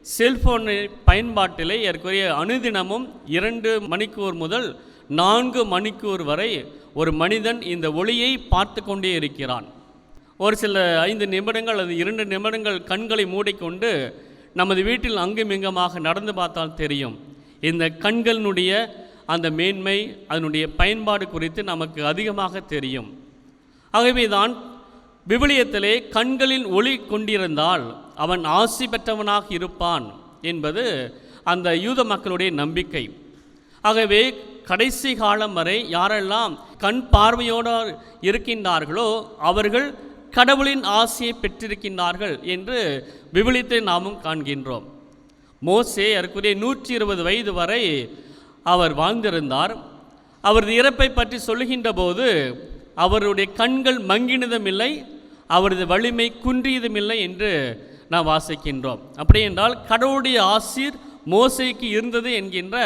Cellphone பயன்பாட்டிலே ஏற்குரிய அனுதினமும் 2 மணிக்கூர் முதல் 4 மணிக்கூர் வரை ஒரு மனிதன் இந்த ஒளியை பார்த்து கொண்டே இருக்கிறான். ஒரு சில 5 நிமிடங்கள் அல்லது 2 நிமிடங்கள் கண்களை மூடிக்கொண்டு நமது வீட்டில் அங்குமிங்கமாக நடந்து பார்த்தால் தெரியும். இந்த கண்களினுடைய அந்த மேன்மை, அதனுடைய பயன்பாடு குறித்து நமக்கு அதிகமாக தெரியும். ஆகவே தான் விவிலியத்திலே கண்களில் ஒளி கொண்டிருந்தால் அவன் ஆசி பெற்றவனாக இருப்பான் என்பது அந்த யூத மக்களுடைய நம்பிக்கை. ஆகவே கடைசி காலம் வரை யாரெல்லாம் கண் பார்வையோடு இருக்கின்றார்களோ அவர்கள் கடவுளின் ஆசியை பெற்றிருக்கின்றார்கள் என்று விவிலியத்தை நாமும் காண்கின்றோம். மோசே ஏறக்குறைய 120 வயது வரை அவர் வாழ்ந்திருந்தார். அவரது இறப்பை பற்றி சொல்லுகின்ற போது அவருடைய கண்கள் மங்கினதும் இல்லை, அவரது வலிமை குன்றியதும் இல்லை என்று நாம் வாசிக்கின்றோம். அப்படி என்றால் கடவுளுடைய ஆசீர் மோசேக்கு இருந்தது என்கின்ற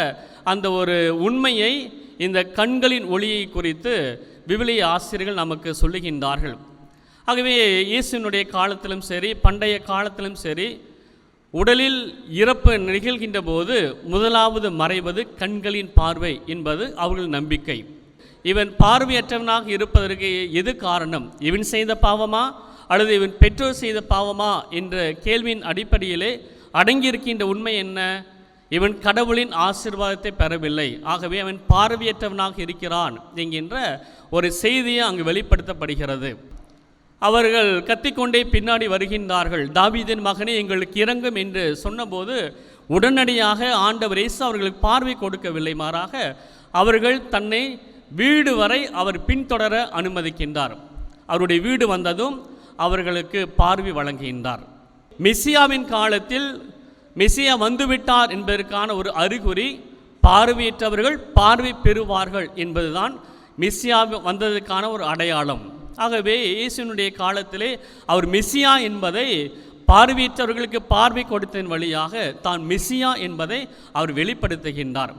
அந்த ஒரு உண்மையை இந்த கண்களின் ஒளியை குறித்து விவிலிய ஆசிரியர்கள் நமக்கு சொல்லுகின்றார்கள். ஆகவே இயேசுனுடைய காலத்திலும் சரி, பண்டைய காலத்திலும் சரி, உடலில் இறப்பு நிகழ்கின்ற போது முதலாவது மறைவது கண்களின் பார்வை என்பது அவர்கள் நம்பிக்கை. இவன் பார்வையற்றவனாக இருப்பதற்கு எது காரணம்? இவன் செய்த பாவமா அல்லது இவன் பெற்றோர் செய்த பாவமா என்ற கேள்வியின் அடிப்படையிலே அடங்கியிருக்கின்ற உண்மை என்ன? இவன் கடவுளின் ஆசீர்வாதத்தை பெறவில்லை, ஆகவே அவன் பார்வையற்றவனாக இருக்கிறான் என்கின்ற ஒரு செய்தியை அங்கு வெளிப்படுத்தப்படுகிறது. அவர்கள் கத்திக்கொண்டே பின்னாடி வருகின்றார்கள். தாவீதின் மகனே எங்களுக்கு இறங்கும் என்று சொன்னபோது உடனடியாக ஆண்டவர் இயேசு அவர்களுக்கு பார்வை கொடுக்கவில்லை, மாறாக அவர்கள் தன்னை வீடு வரை அவர் பின்தொடர அனுமதிக்கின்றார். அவருடைய வீடு வந்ததும் அவர்களுக்கு பார்வை வழங்குகின்றார். மெசியாவின் காலத்தில் மெசியா வந்துவிட்டார் என்பதற்கான ஒரு அறிகுறி பார்வையற்றவர்கள் பார்வை பெறுவார்கள் என்பதுதான் மெசியா வந்ததற்கான ஒரு அடையாளம். ஆகவே இயேசுனுடைய காலத்திலே அவர் மெசியா என்பதை பார்வையற்றவர்களுக்கு பார்வை கொடுத்ததன் வழியாக தான் மெசியா என்பதை அவர் வெளிப்படுத்துகின்றார்.